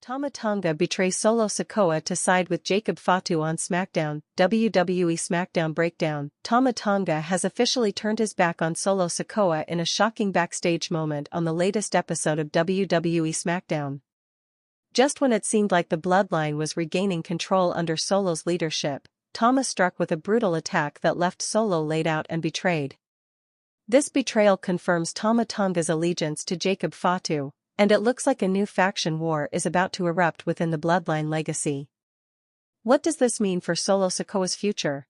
Tama Tonga betrays Solo Sikoa to side with Jacob Fatu on SmackDown. WWE SmackDown Breakdown. Tama Tonga has officially turned his back on Solo Sikoa in a shocking backstage moment on the latest episode of WWE SmackDown. Just when it seemed like the Bloodline was regaining control under Solo's leadership, Tama struck with a brutal attack that left Solo laid out and betrayed. This betrayal confirms Tama Tonga's allegiance to Jacob Fatu, and it looks like a new faction war is about to erupt within the Bloodline legacy. What does this mean for Solo Sikoa's future?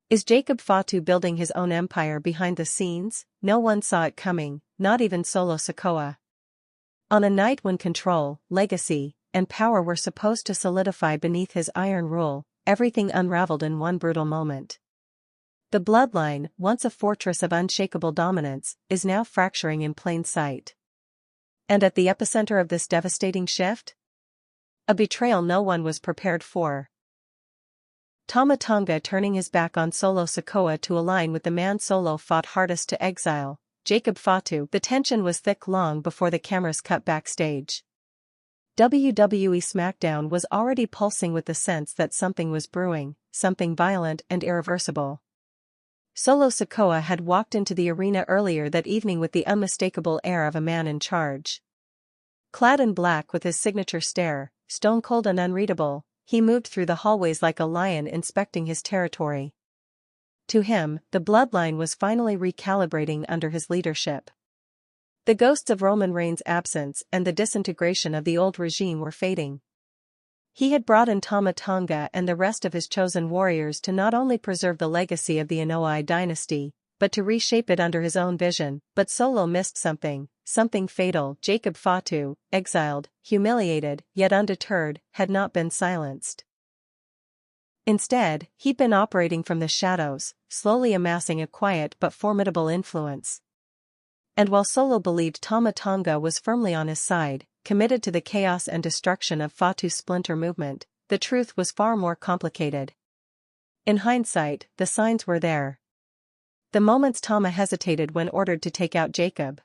Is Jacob Fatu building his own empire behind the scenes? No one saw it coming, not even Solo Sikoa. On a night when control, legacy, and power were supposed to solidify beneath his iron rule, everything unraveled in one brutal moment. The Bloodline, once a fortress of unshakable dominance, is now fracturing in plain sight. And at the epicenter of this devastating shift? A betrayal no one was prepared for. Tama Tonga turning his back on Solo Sikoa to align with the man Solo fought hardest to exile, Jacob Fatu. The tension was thick long before the cameras cut backstage. WWE SmackDown was already pulsing with the sense that something was brewing, something violent and irreversible. Solo Sikoa had walked into the arena earlier that evening with the unmistakable air of a man in charge. Clad in black with his signature stare, stone-cold and unreadable, he moved through the hallways like a lion inspecting his territory. To him, the Bloodline was finally recalibrating under his leadership. The ghosts of Roman Reigns' absence and the disintegration of the old regime were fading. He had brought in Tama Tonga and the rest of his chosen warriors to not only preserve the legacy of the Anoa'i dynasty, but to reshape it under his own vision. But Solo missed something fatal. Jacob Fatu, exiled, humiliated, yet undeterred, had not been silenced. Instead, he'd been operating from the shadows, slowly amassing a quiet but formidable influence. And while Solo believed Tama Tonga was firmly on his side, committed to the chaos and destruction of Fatu's splinter movement, the truth was far more complicated. In hindsight, the signs were there. The moments Tama hesitated when ordered to take out Jacob.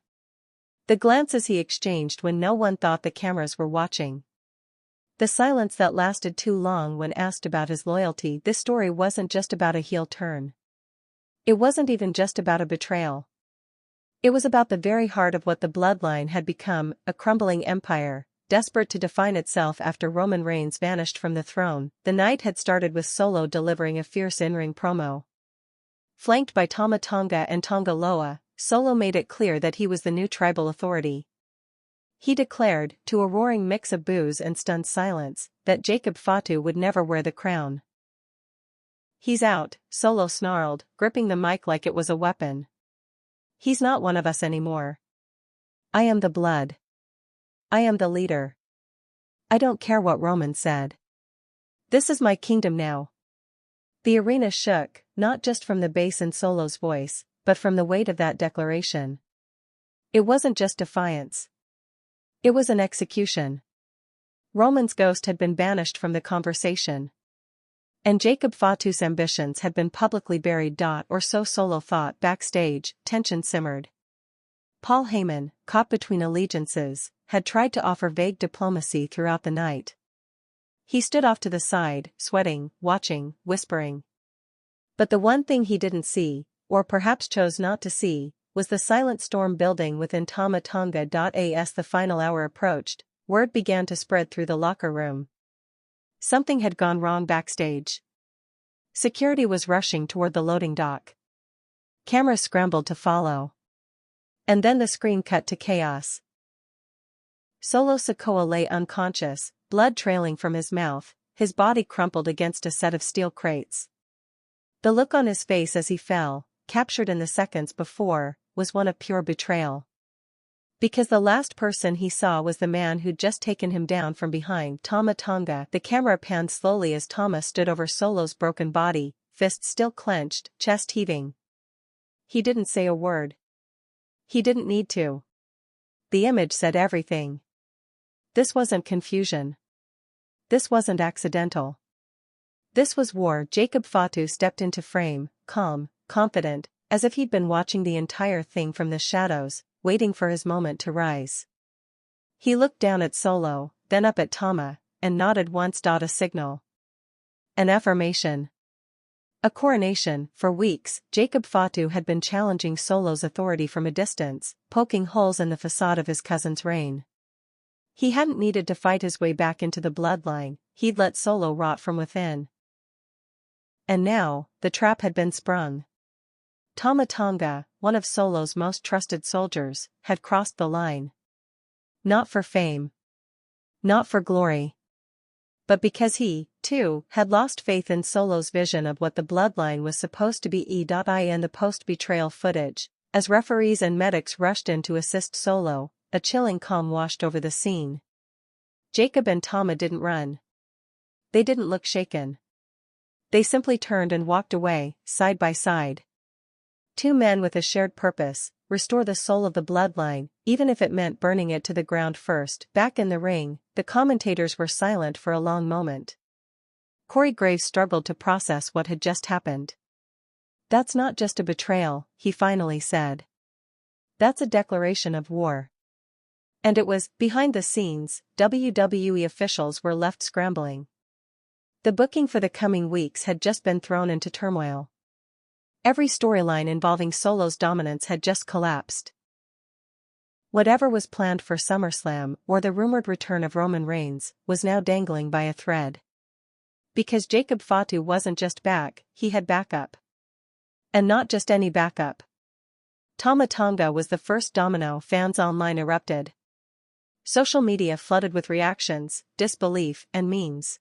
The glances he exchanged when no one thought the cameras were watching. The silence that lasted too long when asked about his loyalty. This story wasn't just about a heel turn. It wasn't even just about a betrayal. It was about the very heart of what the Bloodline had become, a crumbling empire, desperate to define itself after Roman Reigns vanished from the throne. The night had started with Solo delivering a fierce in-ring promo. Flanked by Tama Tonga and Tonga Loa, Solo made it clear that he was the new tribal authority. He declared, to a roaring mix of boos and stunned silence, that Jacob Fatu would never wear the crown. "He's out," Solo snarled, gripping the mic like it was a weapon. "He's not one of us anymore. I am the blood. I am the leader. I don't care what Roman said. This is my kingdom now." The arena shook, not just from the bass in Solo's voice, but from the weight of that declaration. It wasn't just defiance. It was an execution. Roman's ghost had been banished from the conversation. And Jacob Fatu's ambitions had been publicly buried. Or so Solo thought. Backstage, tension simmered. Paul Heyman, caught between allegiances, had tried to offer vague diplomacy throughout the night. He stood off to the side, sweating, watching, whispering. But the one thing he didn't see, or perhaps chose not to see, was the silent storm building within Tama Tonga. As the final hour approached, word began to spread through the locker room. Something had gone wrong backstage. Security was rushing toward the loading dock. Cameras scrambled to follow. And then the screen cut to chaos. Solo Sikoa lay unconscious, blood trailing from his mouth, his body crumpled against a set of steel crates. The look on his face as he fell, captured in the seconds before, was one of pure betrayal. Because the last person he saw was the man who'd just taken him down from behind. Tama Tonga. The camera panned slowly as Tama stood over Solo's broken body, fists still clenched, chest heaving. He didn't say a word. He didn't need to. The image said everything. This wasn't confusion. This wasn't accidental. This was war. Jacob Fatu stepped into frame, calm, confident, as if he'd been watching the entire thing from the shadows, waiting for his moment to rise. He looked down at Solo, then up at Tama, and nodded once. A signal. An affirmation. A coronation. For weeks, Jacob Fatu had been challenging Solo's authority from a distance, poking holes in the facade of his cousin's reign. He hadn't needed to fight his way back into the bloodline, he'd let Solo rot from within. And now, the trap had been sprung. Tama Tonga, one of Solo's most trusted soldiers, had crossed the line. Not for fame. Not for glory. But because he, too, had lost faith in Solo's vision of what the bloodline was supposed to be. In the post-betrayal footage, as referees and medics rushed in to assist Solo, a chilling calm washed over the scene. Jacob and Tama didn't run. They didn't look shaken. They simply turned and walked away, side by side. Two men with a shared purpose: restore the soul of the bloodline, even if it meant burning it to the ground first. Back in the ring, the commentators were silent for a long moment. Corey Graves struggled to process what had just happened. "That's not just a betrayal," he finally said. "That's a declaration of war." And it was, behind the scenes, WWE officials were left scrambling. The booking for the coming weeks had just been thrown into turmoil. Every storyline involving Solo's dominance had just collapsed. Whatever was planned for SummerSlam, or the rumored return of Roman Reigns, was now dangling by a thread. Because Jacob Fatu wasn't just back, he had backup. And not just any backup. Tama Tonga was the first domino. Fans online erupted. Social media flooded with reactions, disbelief, and memes.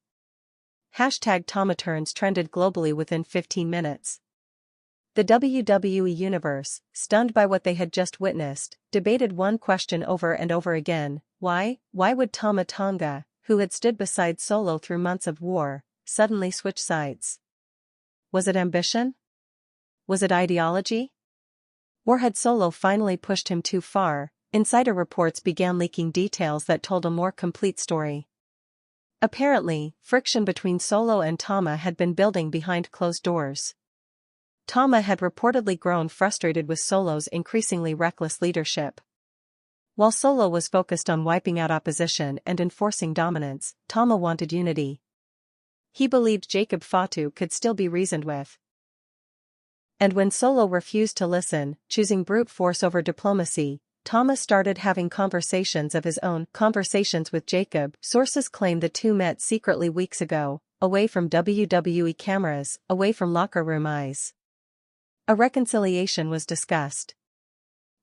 #TamaTurns trended globally within 15 minutes. The WWE Universe, stunned by what they had just witnessed, debated one question over and over again: why would Tama Tonga, who had stood beside Solo through months of war, suddenly switch sides? Was it ambition? Was it ideology? Or had Solo finally pushed him too far? Insider reports began leaking details that told a more complete story. Apparently, friction between Solo and Tama had been building behind closed doors. Tama had reportedly grown frustrated with Solo's increasingly reckless leadership. While Solo was focused on wiping out opposition and enforcing dominance, Tama wanted unity. He believed Jacob Fatu could still be reasoned with. And when Solo refused to listen, choosing brute force over diplomacy, Tama started having conversations of his own. Conversations with Jacob. Sources claim the two met secretly weeks ago, away from WWE cameras, away from locker room eyes. A reconciliation was discussed.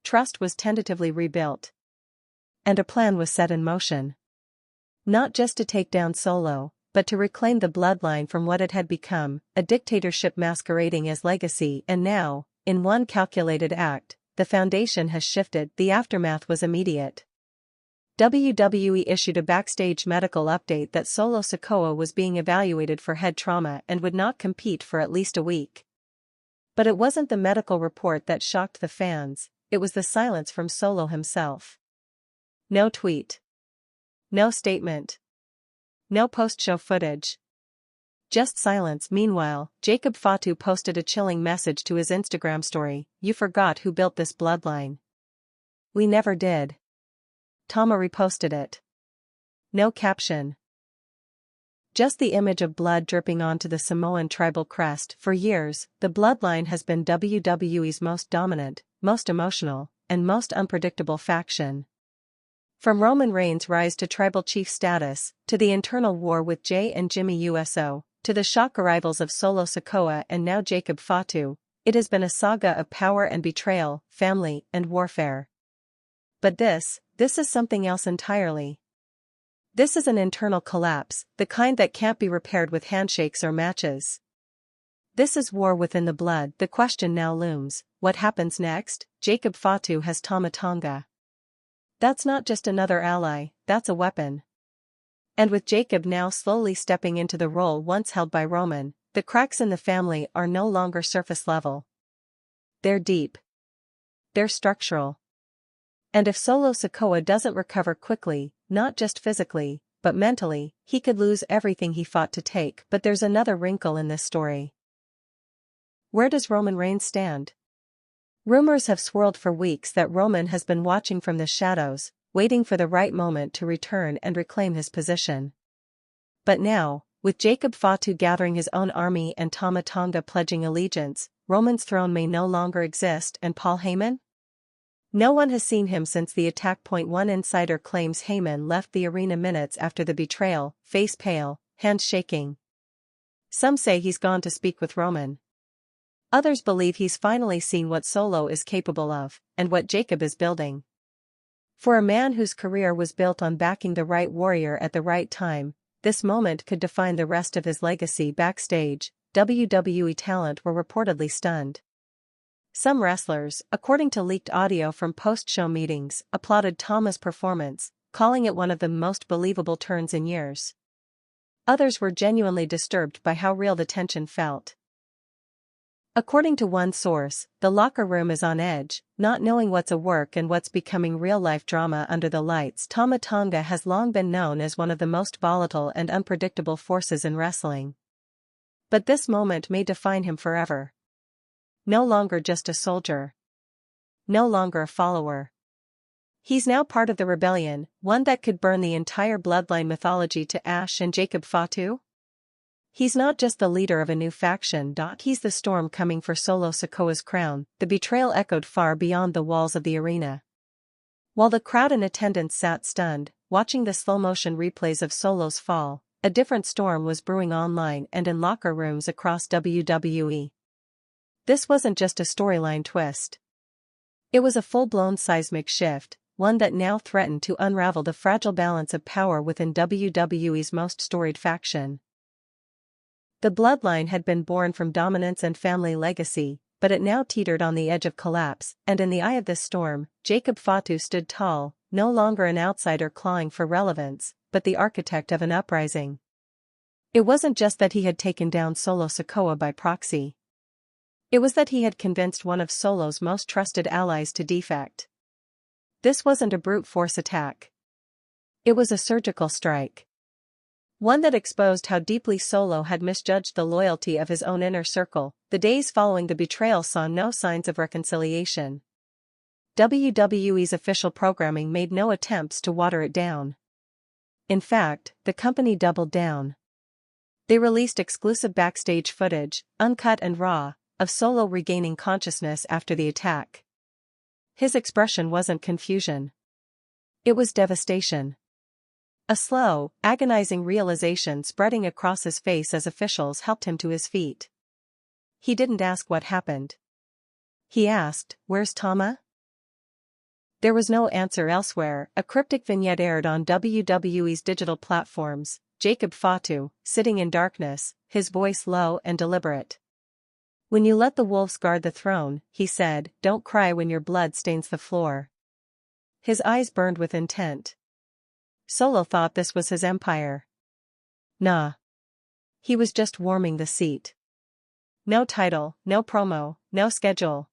Trust was tentatively rebuilt. And a plan was set in motion. Not just to take down Solo, but to reclaim the bloodline from what it had become, a dictatorship masquerading as legacy. And now, in one calculated act, the foundation has shifted. The aftermath was immediate. WWE issued a backstage medical update that Solo Sikoa was being evaluated for head trauma and would not compete for at least a week. But it wasn't the medical report that shocked the fans, it was the silence from Solo himself. No tweet. No statement. No post-show footage. Just silence. Meanwhile, Jacob Fatu posted a chilling message to his Instagram story: "You forgot who built this bloodline." "We never did." Tama reposted it. No caption. Just the image of blood dripping onto the Samoan tribal crest. For years, the bloodline has been WWE's most dominant, most emotional, and most unpredictable faction. From Roman Reigns' rise to tribal chief status, to the internal war with Jay and Jimmy Uso, to the shock arrivals of Solo Sikoa and now Jacob Fatu, it has been a saga of power and betrayal, family and warfare. But this is something else entirely. This is an internal collapse, the kind that can't be repaired with handshakes or matches. This is war within the blood. The question now looms: what happens next? Jacob Fatu has Tama Tonga. That's not just another ally, that's a weapon. And with Jacob now slowly stepping into the role once held by Roman, the cracks in the family are no longer surface level. They're deep. They're structural. And if Solo Sikoa doesn't recover quickly, not just physically, but mentally, he could lose everything he fought to take. But there's another wrinkle in this story. Where does Roman Reigns stand? Rumors have swirled for weeks that Roman has been watching from the shadows, waiting for the right moment to return and reclaim his position. But now, with Jacob Fatu gathering his own army and Tama Tonga pledging allegiance, Roman's throne may no longer exist, and Paul Heyman? No one has seen him since the attack. One insider claims Heyman left the arena minutes after the betrayal, face pale, hands shaking. Some say he's gone to speak with Roman. Others believe he's finally seen what Solo is capable of, and what Jacob is building. For a man whose career was built on backing the right warrior at the right time, this moment could define the rest of his legacy. Backstage, WWE talent were reportedly stunned. Some wrestlers, according to leaked audio from post-show meetings, applauded Tama's performance, calling it one of the most believable turns in years. Others were genuinely disturbed by how real the tension felt. According to one source, the locker room is on edge, not knowing what's a work and what's becoming real-life drama under the lights. Tama Tonga has long been known as one of the most volatile and unpredictable forces in wrestling. But this moment may define him forever. No longer just a soldier. No longer a follower. He's now part of the rebellion, one that could burn the entire Bloodline mythology to ash. And Jacob Fatu? He's not just the leader of a new faction. He's the storm coming for Solo Sikoa's crown. The betrayal echoed far beyond the walls of the arena. While the crowd in attendance sat stunned, watching the slow-motion replays of Solo's fall, a different storm was brewing online and in locker rooms across WWE. This wasn't just a storyline twist. It was a full-blown seismic shift, one that now threatened to unravel the fragile balance of power within WWE's most storied faction. The Bloodline had been born from dominance and family legacy, but it now teetered on the edge of collapse, and in the eye of this storm, Jacob Fatu stood tall, no longer an outsider clawing for relevance, but the architect of an uprising. It wasn't just that he had taken down Solo Sikoa by proxy. It was that he had convinced one of Solo's most trusted allies to defect. This wasn't a brute force attack. It was a surgical strike. One that exposed how deeply Solo had misjudged the loyalty of his own inner circle. The days following the betrayal saw no signs of reconciliation. WWE's official programming made no attempts to water it down. In fact, the company doubled down. They released exclusive backstage footage, uncut and raw, of Solo regaining consciousness after the attack. His expression wasn't confusion. It was devastation. A slow, agonizing realization spreading across his face as officials helped him to his feet. He didn't ask what happened. He asked, "Where's Tama?" There was no answer elsewhere. A cryptic vignette aired on WWE's digital platforms. Jacob Fatu, sitting in darkness, his voice low and deliberate. "When you let the wolves guard the throne," he said, "don't cry when your blood stains the floor." His eyes burned with intent. Solo thought this was his empire. Nah. He was just warming the seat. No title, no promo, no schedule.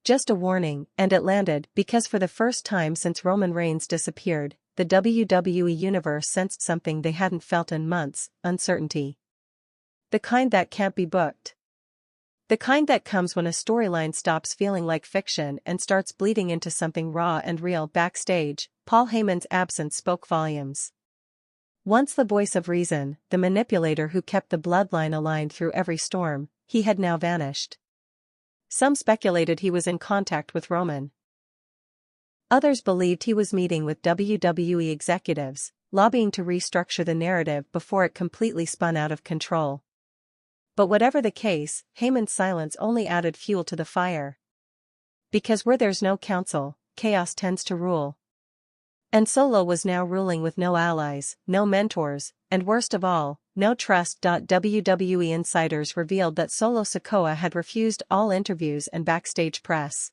Just a warning, and it landed, because for the first time since Roman Reigns disappeared, the WWE universe sensed something they hadn't felt in months: uncertainty. The kind that can't be booked. The kind that comes when a storyline stops feeling like fiction and starts bleeding into something raw and real. Backstage, Paul Heyman's absence spoke volumes. Once the voice of reason, the manipulator who kept the Bloodline aligned through every storm, he had now vanished. Some speculated he was in contact with Roman. Others believed he was meeting with WWE executives, lobbying to restructure the narrative before it completely spun out of control. But whatever the case, Heyman's silence only added fuel to the fire. Because where there's no counsel, chaos tends to rule. And Solo was now ruling with no allies, no mentors, and worst of all, no trust. WWE insiders revealed that Solo Sikoa had refused all interviews and backstage press.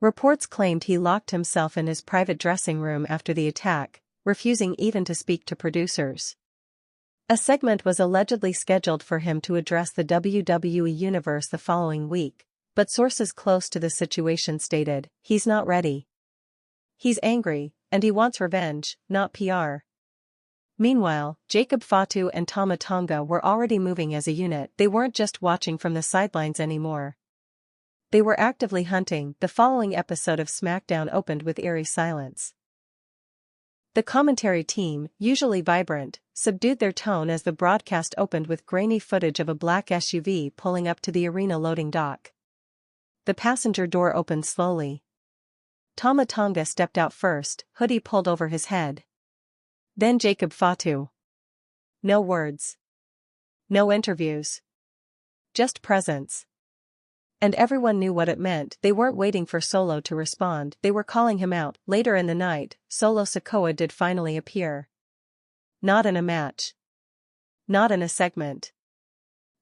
Reports claimed he locked himself in his private dressing room after the attack, refusing even to speak to producers. A segment was allegedly scheduled for him to address the WWE Universe the following week, but sources close to the situation stated, "He's not ready. He's angry, and he wants revenge, not PR." Meanwhile, Jacob Fatu and Tama Tonga were already moving as a unit. They weren't just watching from the sidelines anymore. They were actively hunting. The following episode of SmackDown opened with eerie silence. The commentary team, usually vibrant, subdued their tone as the broadcast opened with grainy footage of a black SUV pulling up to the arena loading dock. The passenger door opened slowly. Tama Tonga stepped out first, hoodie pulled over his head. Then Jacob Fatu. No words. No interviews. Just presence. And everyone knew what it meant. They weren't waiting for Solo to respond, they were calling him out. Later in the night, Solo Sikoa did finally appear. Not in a match. Not in a segment.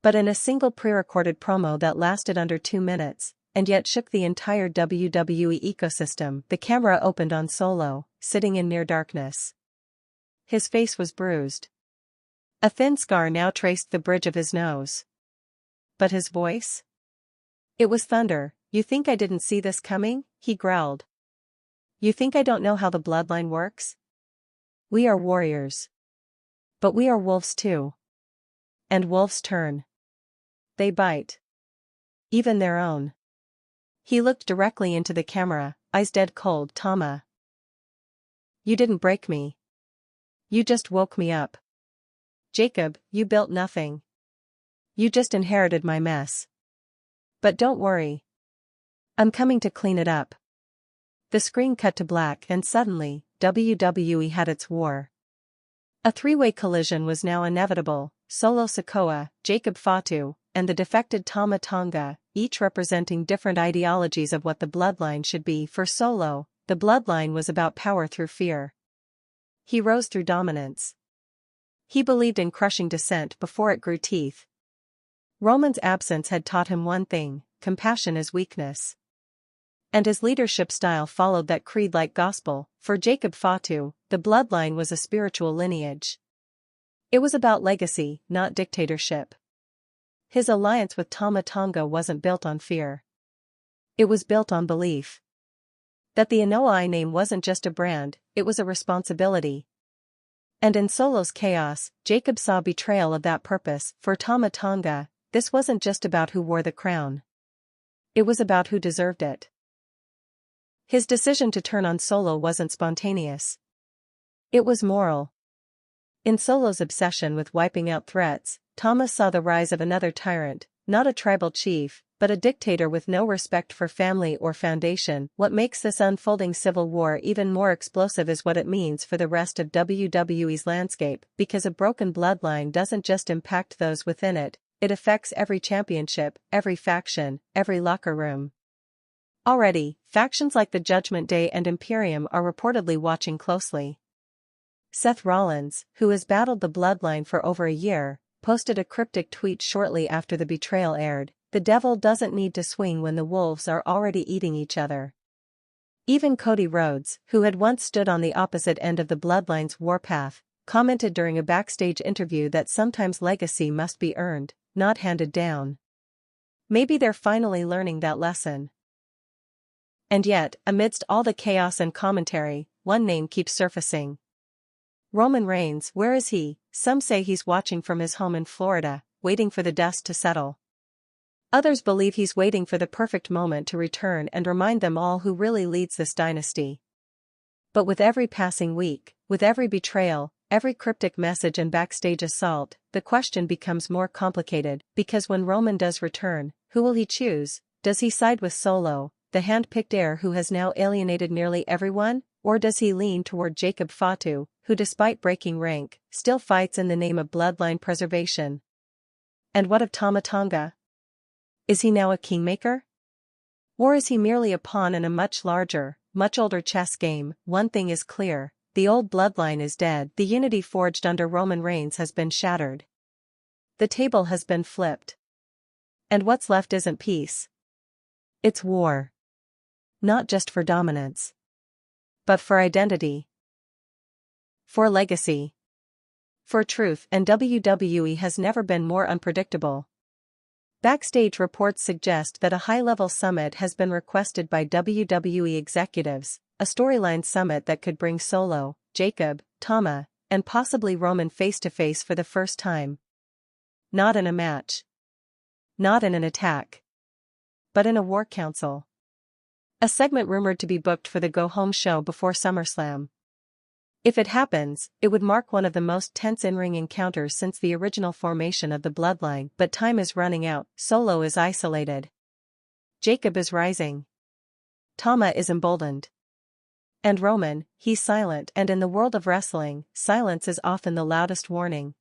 But in a single pre-recorded promo that lasted under 2 minutes, and yet shook the entire WWE ecosystem. The camera opened on Solo, sitting in near darkness. His face was bruised. A thin scar now traced the bridge of his nose. But his voice? It was thunder. "You think I didn't see this coming?" he growled. "You think I don't know how the bloodline works? We are warriors. But we are wolves too. And wolves turn. They bite. Even their own." He looked directly into the camera, eyes dead cold. "Tama. You didn't break me. You just woke me up. Jacob, you built nothing. You just inherited my mess. But don't worry. I'm coming to clean it up." The screen cut to black and suddenly, WWE had its war. A three-way collision was now inevitable: Solo Sikoa, Jacob Fatu, and the defected Tama Tonga, each representing different ideologies of what the bloodline should be. For Solo, the bloodline was about power through fear. He rose through dominance. He believed in crushing dissent before it grew teeth. Roman's absence had taught him one thing: compassion is weakness. And his leadership style followed that creed like gospel. For Jacob Fatu, the bloodline was a spiritual lineage. It was about legacy, not dictatorship. His alliance with Tama Tonga wasn't built on fear. It was built on belief. That the Anoa'i name wasn't just a brand, it was a responsibility. And in Solo's chaos, Jacob saw betrayal of that purpose. For Tama Tonga, this wasn't just about who wore the crown. It was about who deserved it. His decision to turn on Solo wasn't spontaneous. It was moral. In Solo's obsession with wiping out threats, Tama saw the rise of another tyrant, not a tribal chief, but a dictator with no respect for family or foundation. What makes this unfolding civil war even more explosive is what it means for the rest of WWE's landscape, because a broken bloodline doesn't just impact those within it, it affects every championship, every faction, every locker room. Already, factions like the Judgment Day and Imperium are reportedly watching closely. Seth Rollins, who has battled the bloodline for over a year, posted a cryptic tweet shortly after the betrayal aired: "The devil doesn't need to swing when the wolves are already eating each other." Even Cody Rhodes, who had once stood on the opposite end of the bloodline's warpath, commented during a backstage interview that sometimes legacy must be earned, not handed down. Maybe they're finally learning that lesson. And yet, amidst all the chaos and commentary, one name keeps surfacing. Roman Reigns. Where is he? Some say he's watching from his home in Florida, waiting for the dust to settle. Others believe he's waiting for the perfect moment to return and remind them all who really leads this dynasty. But with every passing week, with every betrayal, every cryptic message and backstage assault, the question becomes more complicated, because when Roman does return, who will he choose? Does he side with Solo, the hand-picked heir who has now alienated nearly everyone, or does he lean toward Jacob Fatu, who despite breaking rank, still fights in the name of bloodline preservation? And what of Tama Tonga? Is he now a kingmaker? Or is he merely a pawn in a much larger, much older chess game? One thing is clear: the old bloodline is dead. The unity forged under Roman Reigns has been shattered. The table has been flipped. And what's left isn't peace. It's war. Not just for dominance, but for identity. For legacy. For truth. And WWE has never been more unpredictable. Backstage reports suggest that a high-level summit has been requested by WWE executives, a storyline summit that could bring Solo, Jacob, Tama, and possibly Roman face-to-face for the first time. Not in a match. Not in an attack. But in a war council. A segment rumored to be booked for the Go Home show before SummerSlam. If it happens, it would mark one of the most tense in-ring encounters since the original formation of the Bloodline, but time is running out. Solo is isolated. Jacob is rising. Tama is emboldened. And Roman, he's silent, and in the world of wrestling, silence is often the loudest warning.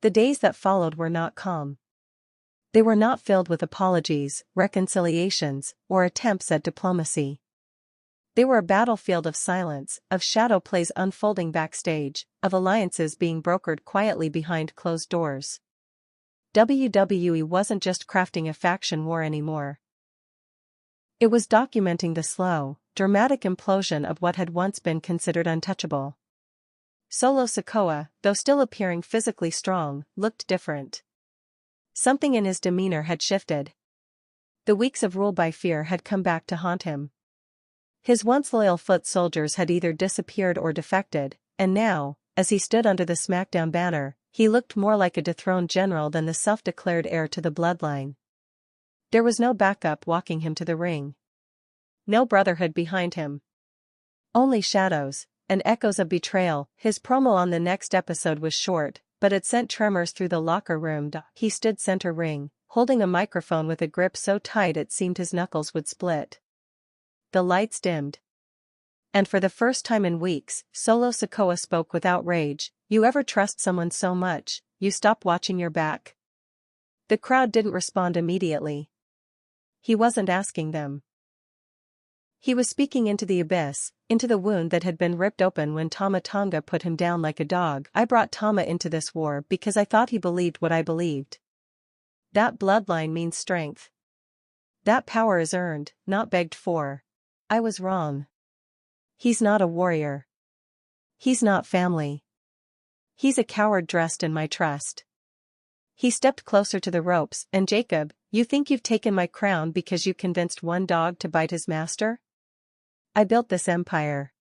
The days that followed were not calm. They were not filled with apologies, reconciliations, or attempts at diplomacy. They were a battlefield of silence, of shadow plays unfolding backstage, of alliances being brokered quietly behind closed doors. WWE wasn't just crafting a faction war anymore. It was documenting the slow, dramatic implosion of what had once been considered untouchable. Solo Sikoa, though still appearing physically strong, looked different. Something in his demeanor had shifted. The weeks of rule by fear had come back to haunt him. His once loyal foot soldiers had either disappeared or defected, and now, as he stood under the SmackDown banner, he looked more like a dethroned general than the self-declared heir to the Bloodline. There was no backup walking him to the ring. No brotherhood behind him. Only shadows, and echoes of betrayal. His promo on the next episode was short, but it sent tremors through the locker room. He stood center ring, holding a microphone with a grip so tight it seemed his knuckles would split. The lights dimmed. And for the first time in weeks, Solo Sikoa spoke without rage. You ever trust someone so much, you stop watching your back? The crowd didn't respond immediately. He wasn't asking them. He was speaking into the abyss, into the wound that had been ripped open when Tama Tonga put him down like a dog. I brought Tama into this war because I thought he believed what I believed. That bloodline means strength. That power is earned, not begged for. I was wrong. He's not a warrior. He's not family. He's a coward dressed in my trust. He stepped closer to the ropes. And Jacob, you think you've taken my crown because you convinced one dog to bite his master? I built this empire.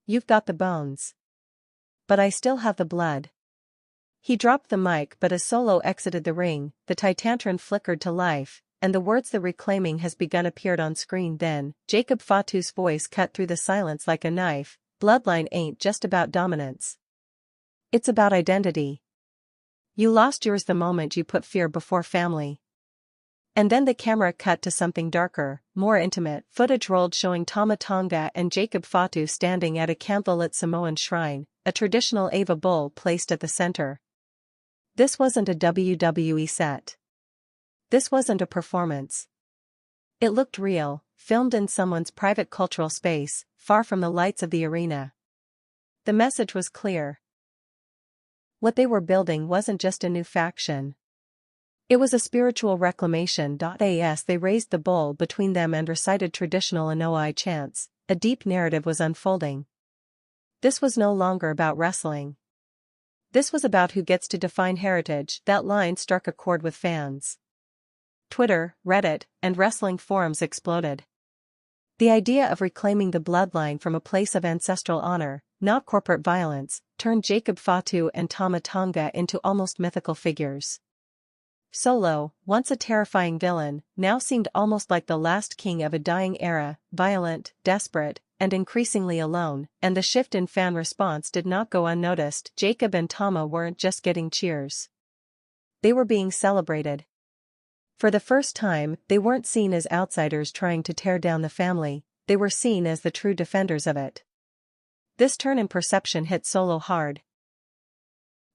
You've got the bones. But I still have the blood. He dropped the mic, but as Solo exited the ring, the Titantron flickered to life, and the words "the reclaiming has begun" appeared on screen. Then, Jacob Fatu's voice cut through the silence like a knife. Bloodline ain't just about dominance. It's about identity. You lost yours the moment you put fear before family. And then the camera cut to something darker, more intimate. Footage rolled showing Tama Tonga and Jacob Fatu standing at a candlelit Samoan shrine, a traditional Ava bull placed at the center. This wasn't a WWE set. This wasn't a performance. It looked real, filmed in someone's private cultural space, far from the lights of the arena. The message was clear. What they were building wasn't just a new faction. It was a spiritual reclamation. As they raised the bowl between them and recited traditional Anoa'i chants, a deep narrative was unfolding. This was no longer about wrestling. This was about who gets to define heritage. That line struck a chord with fans. Twitter, Reddit, and wrestling forums exploded. The idea of reclaiming the bloodline from a place of ancestral honor, not corporate violence, turned Jacob Fatu and Tama Tonga into almost mythical figures. Solo, once a terrifying villain, now seemed almost like the last king of a dying era, violent, desperate, and increasingly alone, and the shift in fan response did not go unnoticed. Jacob and Tama weren't just getting cheers. They were being celebrated. For the first time, they weren't seen as outsiders trying to tear down the family, they were seen as the true defenders of it. This turn in perception hit Solo hard.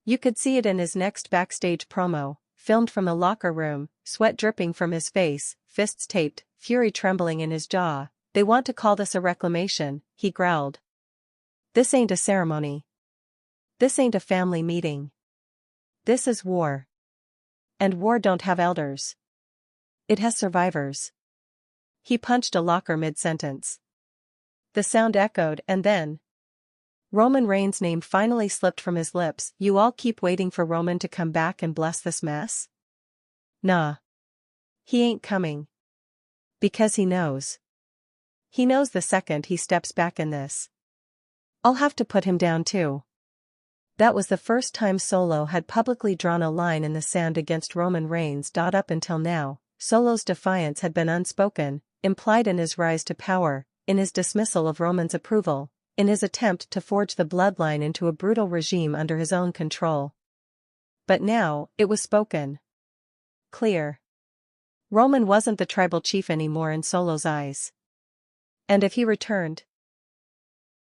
You could see it in his next backstage promo, filmed from the locker room, sweat dripping from his face, fists taped, fury trembling in his jaw. They want to call this a reclamation, he growled. This ain't a ceremony. This ain't a family meeting. This is war. And war don't have elders. It has survivors. He punched a locker mid-sentence. The sound echoed, and then Roman Reigns' name finally slipped from his lips. You all keep waiting for Roman to come back and bless this mess? Nah. He ain't coming. Because he knows. He knows the second he steps back in this, I'll have to put him down too. That was the first time Solo had publicly drawn a line in the sand against Roman Reigns. Up until now, Solo's defiance had been unspoken, implied in his rise to power, in his dismissal of Roman's approval, in his attempt to forge the bloodline into a brutal regime under his own control. But now, it was spoken. Clear. Roman wasn't the tribal chief anymore in Solo's eyes. And if he returned,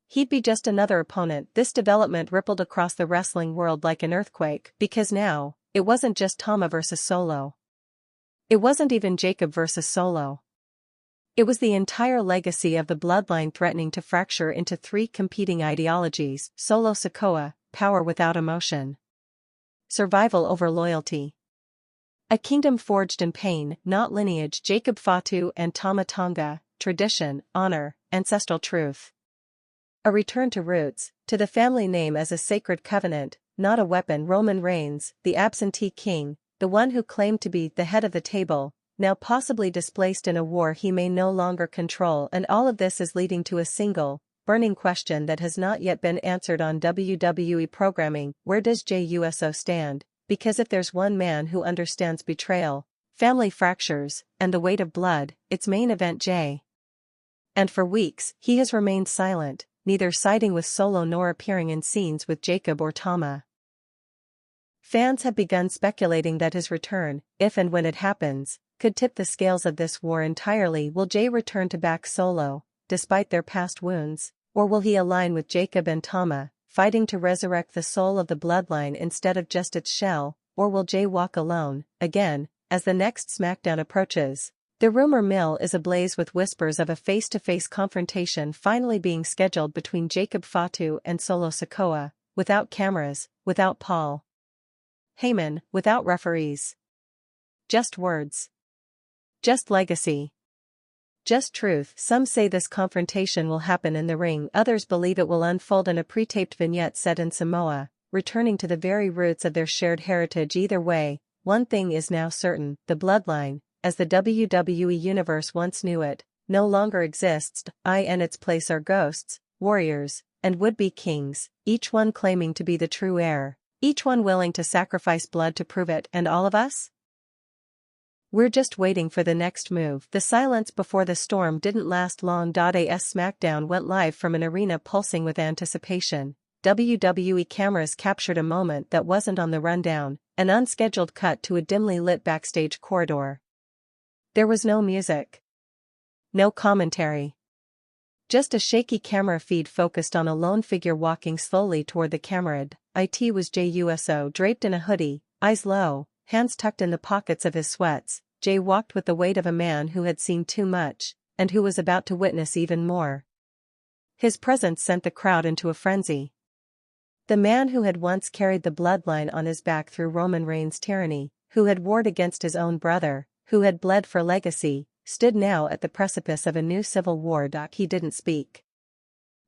he'd be just another opponent. This development rippled across the wrestling world like an earthquake, because now, it wasn't just Tama versus Solo. It wasn't even Jacob versus Solo. It was the entire legacy of the bloodline threatening to fracture into three competing ideologies: Solo Sikoa, power without emotion. Survival over loyalty. A kingdom forged in pain, not lineage. Jacob Fatu and Tama Tonga, tradition, honor, ancestral truth. A return to roots, to the family name as a sacred covenant, not a weapon. Roman Reigns, the absentee king, the one who claimed to be the head of the table, now possibly displaced in a war he may no longer control. And all of this is leading to a single, burning question that has not yet been answered on WWE programming: where does Jey Uso stand? Because if there's one man who understands betrayal, family fractures, and the weight of blood, it's main event Jey. And for weeks, he has remained silent, neither siding with Solo nor appearing in scenes with Jacob or Tama. Fans have begun speculating that his return, if and when it happens, could tip the scales of this war entirely. Will Jey return to back Solo, despite their past wounds, or will he align with Jacob and Tama, fighting to resurrect the soul of the bloodline instead of just its shell? Or will Jey walk alone, again, as the next SmackDown approaches? The rumor mill is ablaze with whispers of a face-to-face confrontation finally being scheduled between Jacob Fatu and Solo Sikoa, without cameras, without Paul Heyman, without referees. Just words. Just legacy. Just truth. Some say this confrontation will happen in the ring, others believe it will unfold in a pre-taped vignette set in Samoa, returning to the very roots of their shared heritage. Either way, one thing is now certain: the bloodline, as the WWE Universe once knew it, no longer exists. In its place are ghosts, warriors, and would-be kings, each one claiming to be the true heir, each one willing to sacrifice blood to prove it. And all of us? We're just waiting for the next move. The silence before the storm didn't last long. AS SmackDown went live from an arena pulsing with anticipation. WWE cameras captured a moment that wasn't on the rundown, an unscheduled cut to a dimly lit backstage corridor. There was no music. No commentary. Just a shaky camera feed focused on a lone figure walking slowly toward the camera. It was Jey Uso, draped in a hoodie, eyes low, hands tucked in the pockets of his sweats. Jey walked with the weight of a man who had seen too much, and who was about to witness even more. His presence sent the crowd into a frenzy. The man who had once carried the bloodline on his back through Roman Reigns' tyranny, who had warred against his own brother, who had bled for legacy, stood now at the precipice of a new civil war. He didn't speak.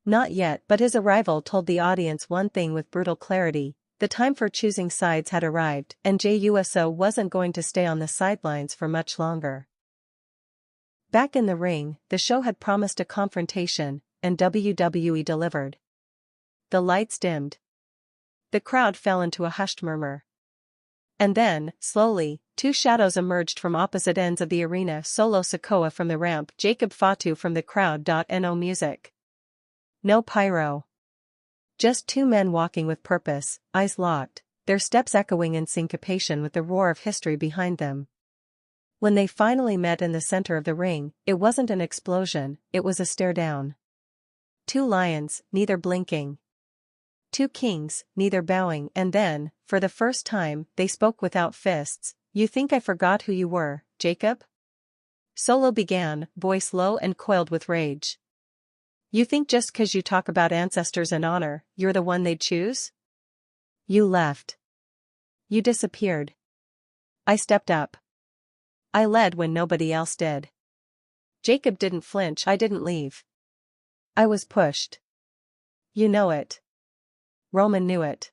Not yet, but his arrival told the audience one thing with brutal clarity: the time for choosing sides had arrived, and Jey Uso wasn't going to stay on the sidelines for much longer. Back in the ring, the show had promised a confrontation, and WWE delivered. The lights dimmed. The crowd fell into a hushed murmur. And then, slowly, two shadows emerged from opposite ends of the arena: Solo Sikoa from the ramp, Jacob Fatu from the crowd. No music. No pyro. Just two men walking with purpose, eyes locked, their steps echoing in syncopation with the roar of history behind them. When they finally met in the center of the ring, it wasn't an explosion, it was a stare down. Two lions, neither blinking. Two kings, neither bowing. And then, for the first time, they spoke without fists. "You think I forgot who you were, Jacob?" Solo began, voice low and coiled with rage. "You think just 'cause you talk about ancestors and honor, you're the one they'd choose? You left. You disappeared. I stepped up. I led when nobody else did. Jacob didn't flinch. I didn't leave. I was pushed. You know it. Roman knew it.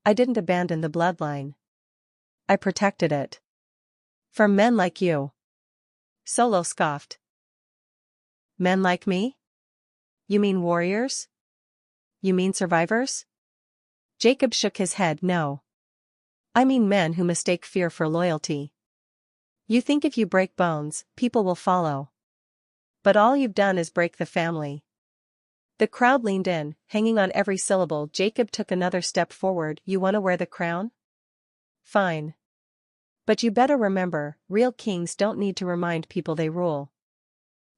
I didn't abandon the bloodline. I protected it. From men like you." Solo scoffed. "Men like me? You mean warriors? You mean survivors?" Jacob shook his head. "No. I mean men who mistake fear for loyalty. You think if you break bones, people will follow. But all you've done is break the family. The crowd leaned in, hanging on every syllable. Jacob took another step forward. You wanna wear the crown? Fine. But you better remember, real kings don't need to remind people they rule.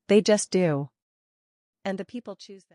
They just do. And the people choose them.